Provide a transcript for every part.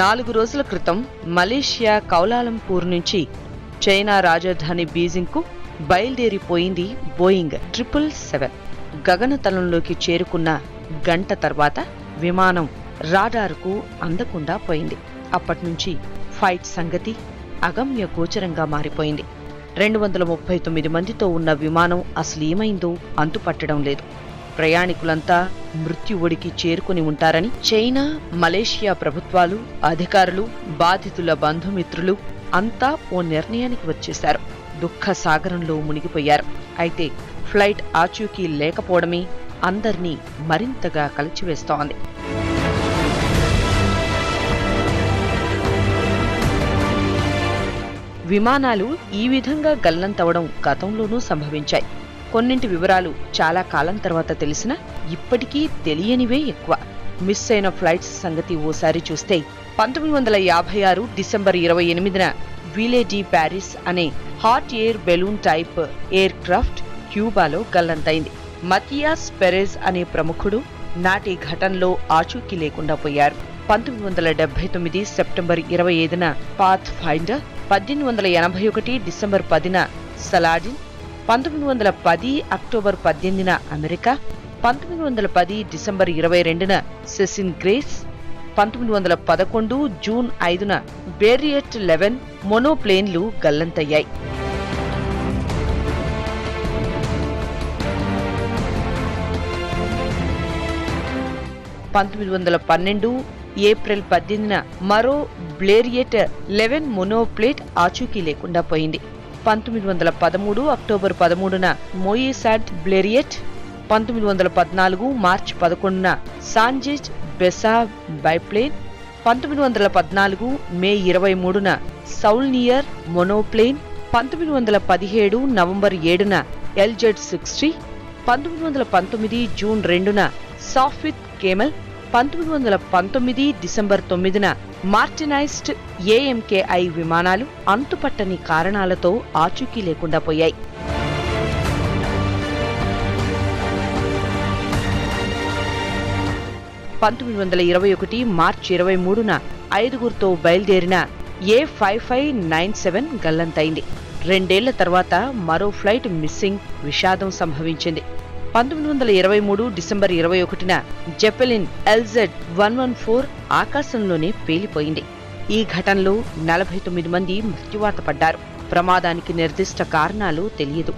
4 రోజుల క్రితం Malaysia Kuala Lumpur నుంచి చైనా రాజధాని బీజింగ్కు బయలుదేరిపోయింది బోయింగ్ 777. గగనతలంలోకి చేరుకున్న గంట తర్వాత విమానం రాడార్కు అందకుండా పోయింది. అప్పట్నుంచి ఫ్లైట్ సంగతి అగమ్య గోచరంగా మారిపోయింది. 239 మందితో ఉన్న విమానం అసలేమైందో అంతుపట్టడం లేదు. ప్రయాణికులంతా మృత్యు ఒడికి చేరుకుని ఉంటారని చైనా, మలేషియా ప్రభుత్వాలు, అధికారులు, బాధితుల బంధుమిత్రులు అంతా ఓ నిర్ణయానికి వచ్చేశారు. దుఃఖ సాగరంలో మునిగిపోయారు. అయితే ఫ్లైట్ ఆచూకీ లేకపోవడమే అందర్నీ మరింతగా కలిచివేస్తోంది. విమానాలు ఈ విధంగా గల్లంతవడం గతంలోనూ సంభవించాయి. కొన్నింటి వివరాలు చాలా కాలం తర్వాత తెలిసినా ఇప్పటికీ తెలియనివే ఎక్కువ. మిస్ అయిన ఫ్లైట్స్ సంగతి ఓసారి చూస్తే 1956 డిసెంబర్ 28న విలే డి ప్యారిస్ అనే hot air balloon type air craft క్యూబాలో గల్లంతైంది. మతియాస్ పెరెజ్ అనే ప్రముఖుడు నాటి ఘటనలో ఆచూకీ లేకుండా పోయారు. 1979 సెప్టెంబర్ 25న పాత్ ఫైండర్, 1881 డిసెంబర్ 10న సలాడిన్, 1910 అక్టోబర్ 18న అమెరికా, 1910 డిసెంబర్ 22న సెసిన్ గ్రేస్, 1911 జూన్ 5న బేరియట్ 11 మోనోప్లేన్లు గల్లంతయ్యాయి. 1912 ఏప్రిల్ 18న మరో బ్లేరియట్ 11 మోనోప్లేట్ ఆచూకీ లేకుండా పోయింది. 1913 అక్టోబర్ 13న Moisant Bleriot, 1914 March 11న సాంజెజ్ Besa biplane, 1914 May 23న సౌల్నియర్ మోనోప్లేన్, 1917 నవంబర్ 7న LZ-60, 1919 జూన్ 2న సాఫిత్ కేమెల్, 1919 డిసెంబర్ 9న మార్టినైజ్డ్ AMKI విమానాలు అంతుపట్టని కారణాలతో ఆచూకీ లేకుండా పోయాయి. మార్చి 23న 5గురితో బయలుదేరిన A5597 గల్లంతైంది. 2 ఏళ్ల తర్వాత మరో ఫ్లైట్ మిస్సింగ్ విషాదం సంభవించింది. 1923 డిసెంబర్ 21న జెపెలిన్ LZ-114 ఆకాశంలోనే పేలిపోయింది. ఈ ఘటనలో 49 మంది మృత్యువాత పడ్డారు. ప్రమాదానికి నిర్దిష్ట కారణాలు తెలియదు.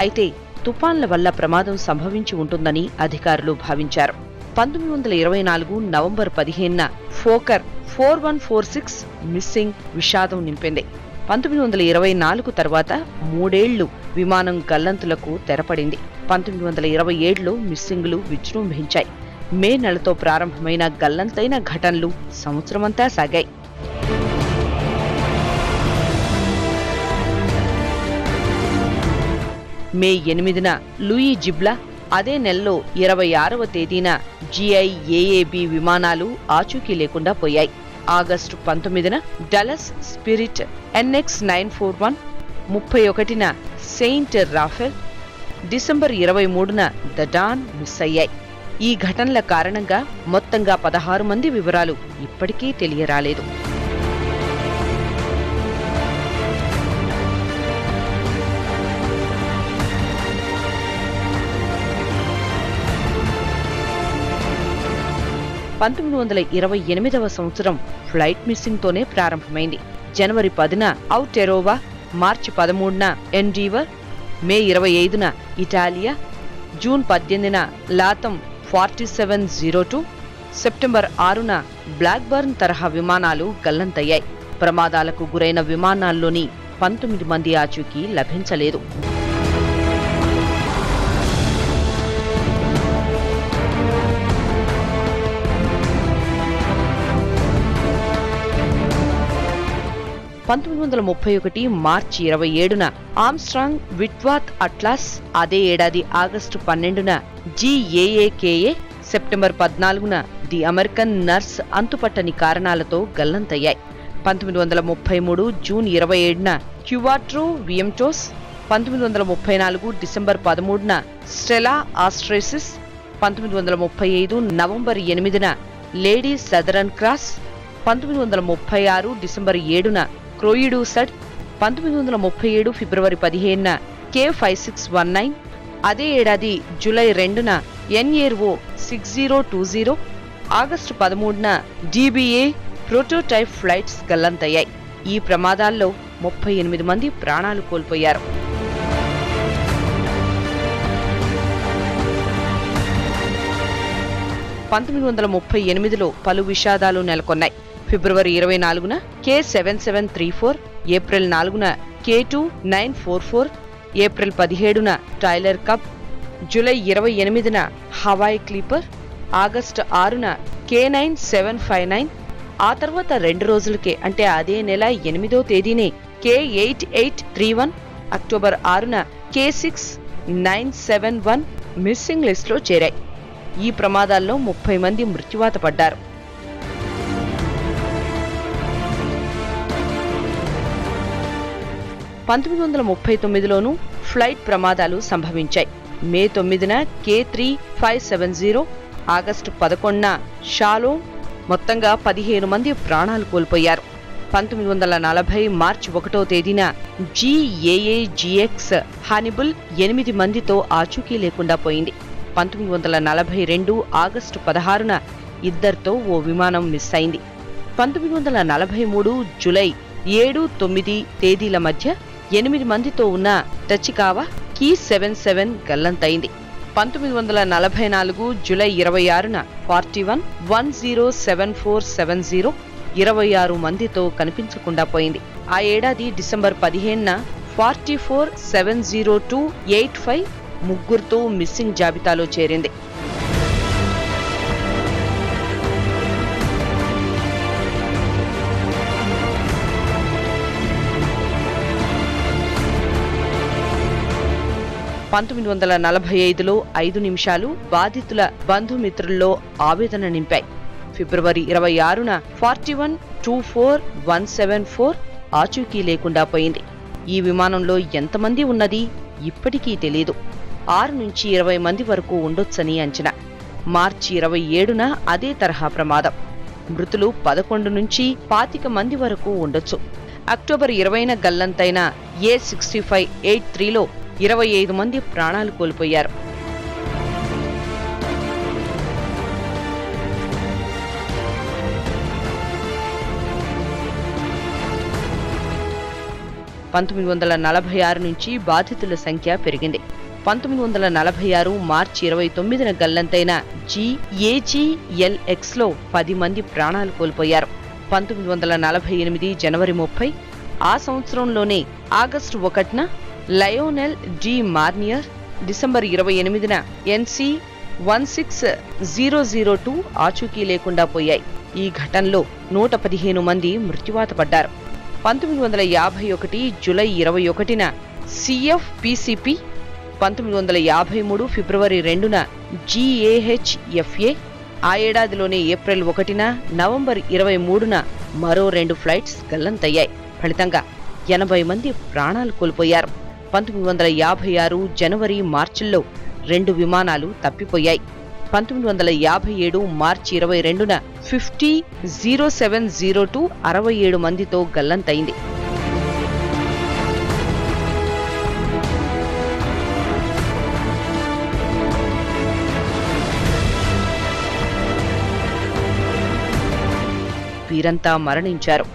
అయితే తుఫాన్ల వల్ల ప్రమాదం సంభవించి ఉంటుందని అధికారులు భావించారు. 1924 నవంబర్ 15న ఫోకర్ 4146 మిస్సింగ్ విషాదం నింపింది. 1924 తర్వాత 3 ఏళ్లు విమానం గల్లంతులకు తెరపడింది. 1927లో మిస్సింగులు విజృంభించాయి. మే నెలతో ప్రారంభమైన గల్లంతైన ఘటనలు సంవత్సరమంతా సాగాయి. మే 8న లూయి జిబ్లా, అదే నెలలో 26వ తేదీన GIAAB విమానాలు ఆచూకీ లేకుండా పోయాయి. ఆగస్టు 19న డలస్ స్పిరిట్ NX-941, 31న సెయింట్ రాఫెల్, డిసెంబర్ 23న ద డాన్ మిస్ అయ్యాయి. ఈ ఘటనల కారణంగా మొత్తంగా 16 మంది వివరాలు ఇప్పటికీ తెలియరాలేదు. సంవత్సరం ఫ్లైట్ మిస్సింగ్ తోనే ప్రారంభమైంది. జనవరి 10న ఔటెరోవా, మార్చి 13న ఎండీవర్, మే 25న ఇటాలియా, జూన్ 18న లాతం 4702, సెప్టెంబర్ 6న బ్లాక్బర్న్ తరహా విమానాలు గల్లంతయ్యాయి. ప్రమాదాలకు గురైన విమానాల్లోని 19 మంది ఆచూకీ లభించలేదు. మార్చి 27న ఆమ్స్ట్రాంగ్ విట్వాత్ అట్లాస్, అదే ఏడాది ఆగస్టు 12న GAAKA, సెప్టెంబర్ 14న ది అమెరికన్ నర్స్ అంతుపట్టని కారణాలతో గల్లంతయ్యాయి. 1933 జూన్ 27న క్యువాట్రో వియంటోస్, 1934 డిసెంబర్ 13న స్టెలా ఆస్ట్రేసిస్, 1935 నవంబర్ 8న లేడీ సదరన్ క్రాస్, 1936 డిసెంబర్ 7న క్రోయిడూసడ్, 1937 ఫిబ్రవరి 15న K5619, అదే ఏడాది జూలై 2న NARO 6020, ఆగస్టు 13న DBA ప్రోటోటైప్ ఫ్లైట్స్ గల్లంతయ్యాయి. ఈ ప్రమాదాల్లో 38 మంది ప్రాణాలు కోల్పోయారు. 1938లో పలు విషాదాలు నెలకొన్నాయి. ఫిబ్రవరి 24న K7734, ఏప్రిల్ 4న K2944, ఏప్రిల్ 17న టైలర్ కప్, జూలై 28న హవాయ్ క్లీపర్, ఆగస్టు 6న K9759, ఆ తర్వాత 2 రోజులకే అంటే అదే నెల 8వ తేదీనే K8831, అక్టోబర్ 6న K6971 మిస్సింగ్ లిస్టులో చేరాయి. ఈ ప్రమాదాల్లో 30 మంది మృత్యువాత పడ్డారు. లోనూ ఫ్లైట్ ప్రమాదాలు సంభవించాయి. మే 9న K3570, ఆగస్టు 11న షాలోమ్, మొత్తంగా 15 మంది ప్రాణాలు కోల్పోయారు. 1940 మార్చి 1వ తేదీన GAAGX హానిబుల్ 8 మందితో ఆచూకీ లేకుండా పోయింది. 1942 ఆగస్టు 16న ఇద్దరితో ఓ విమానం మిస్ అయింది. 1943 జూలై 7, 9 తేదీల మధ్య 8 మందితో ఉన్న టచికావా Ki-77 గల్లంతైంది. 1944 జూలై 26న 41107470 26 మందితో కనిపించకుండా పోయింది. ఆ ఏడాది డిసెంబర్ 15న 447028 ముగ్గురితో మిస్సింగ్ జాబితాలో చేరింది. లో 5 నిమిషాలు బాధితుల బంధుమిత్రుల్లో ఆవేదన నింపాయి. ఫిబ్రవరి 26న 4124 ఆచూకీ లేకుండా పోయింది. ఈ విమానంలో ఎంతమంది ఉన్నది ఇప్పటికీ తెలీదు. 6 నుంచి 20 మంది వరకు ఉండొచ్చని అంచనా. మార్చి 27న అదే తరహా ప్రమాదం. మృతులు 11 నుంచి 25 మంది వరకు ఉండొచ్చు. అక్టోబర్ 20న గల్లంతైన A6583లో 25 మంది ప్రాణాలు కోల్పోయారు. నుంచి బాధితుల సంఖ్య పెరిగింది. 1946 మార్చి 29న గల్లంతైన GAGLXలో 10 మంది ప్రాణాలు కోల్పోయారు. 1948 జనవరి 30, ఆ సంవత్సరంలోనే ఆగస్టు 1న లయోనెల్ డి మార్నియర్, డిసెంబర్ 28న NC16002 ఆచూకీ లేకుండా పోయాయి. ఈ ఘటనలో 115 మంది మృత్యువాత పడ్డారు. 1951 జూలై 21న CFPCP, 1953 ఫిబ్రవరి 2న GAHFA, ఆ ఏడాదిలోనే ఏప్రిల్ 1న నవంబర్ 23న మరో 2 ఫ్లైట్స్ గల్లంతయ్యాయి. ఫలితంగా 80 మంది ప్రాణాలు కోల్పోయారు. 1956 జనవరి మార్చిల్లో 2 విమానాలు తప్పిపోయాయి. 1957 మార్చి 22న 500702 67 మందితో గల్లంతైంది. వీరంతా మరణించారు.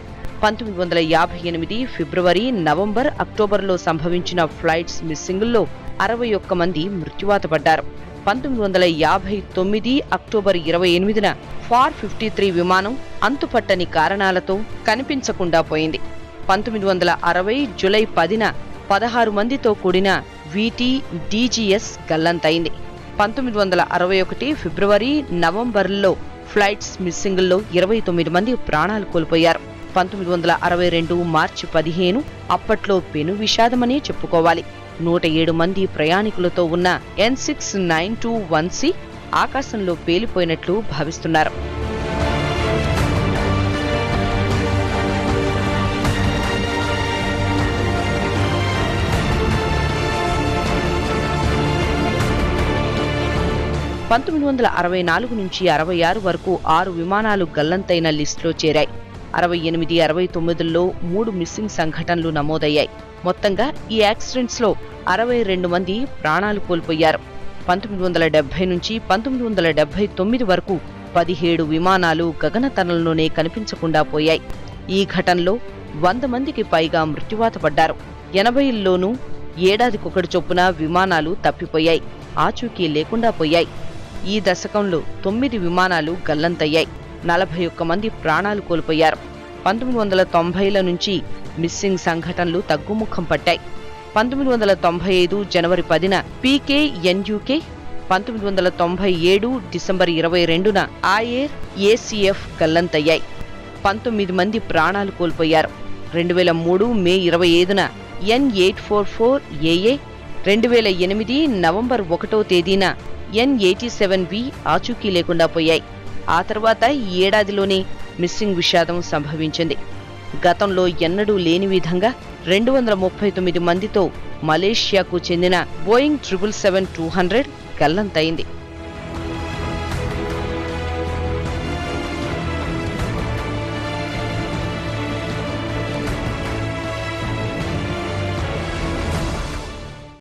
1958 ఫిబ్రవరి, నవంబర్, అక్టోబర్లో సంభవించిన ఫ్లైట్స్ మిస్సింగుల్లో 61 మంది మృత్యువాత పడ్డారు. 1959 అక్టోబర్ 28న ఫార్ 53 విమానం అంతుపట్టని కారణాలతో కనిపించకుండా పోయింది. 1960 జూలై 10న 16 మందితో కూడిన VT-DGS గల్లంతైంది. 1961 ఫిబ్రవరి, నవంబర్లో ఫ్లైట్స్ మిస్సింగుల్లో 29 మంది ప్రాణాలు కోల్పోయారు. 1962 మార్చి 15, అప్పట్లో పెను విషాదమనే చెప్పుకోవాలి. 107 మంది ప్రయాణికులతో ఉన్న N6921C ఆకాశంలో పేలిపోయినట్లు భావిస్తున్నారు. 1964 నుంచి 66 వరకు 6 విమానాలు గల్లంతైన లిస్టులో చేరాయి. 68, 69లో 3 మిస్సింగ్ సంఘటనలు నమోదయ్యాయి. మొత్తంగా ఈ యాక్సిడెంట్స్లో 62 మంది ప్రాణాలు కోల్పోయారు. 1970 నుంచి 1979 వరకు 17 విమానాలు గగనతలంలోనే కనిపించకుండా పోయాయి. ఈ ఘటనలో 100 మందికి పైగా మృత్యువాత పడ్డారు. 80ల్లోనూ ఏడాదికొకటి చొప్పున విమానాలు తప్పిపోయాయి, ఆచూకీ లేకుండా పోయాయి. ఈ దశకంలో 9 విమానాలు గల్లంతయ్యాయి, 41 మంది ప్రాణాలు కోల్పోయారు. 1990ల నుంచి మిస్సింగ్ సంఘటనలు తగ్గుముఖం పట్టాయి. 1995 జనవరి 10న పీకేఎన్యూకే, 1997 డిసెంబర్ 22న ఆయేర్ ఏసీఎఫ్ గల్లంతయ్యాయి, 19 మంది ప్రాణాలు కోల్పోయారు. 2003 మే 25న N844AA, 2008 నవంబర్ 1వ తేదీన N87V ఆచూకీ లేకుండా పోయాయి. ఆ తర్వాత ఈ ఏడాదిలోనే మిస్సింగ్ విషాదం సంభవించింది. గతంలో ఎన్నడూ లేని విధంగా 239 మందితో మలేషియాకు చెందిన బోయింగ్ 777-200 గల్లంతైంది.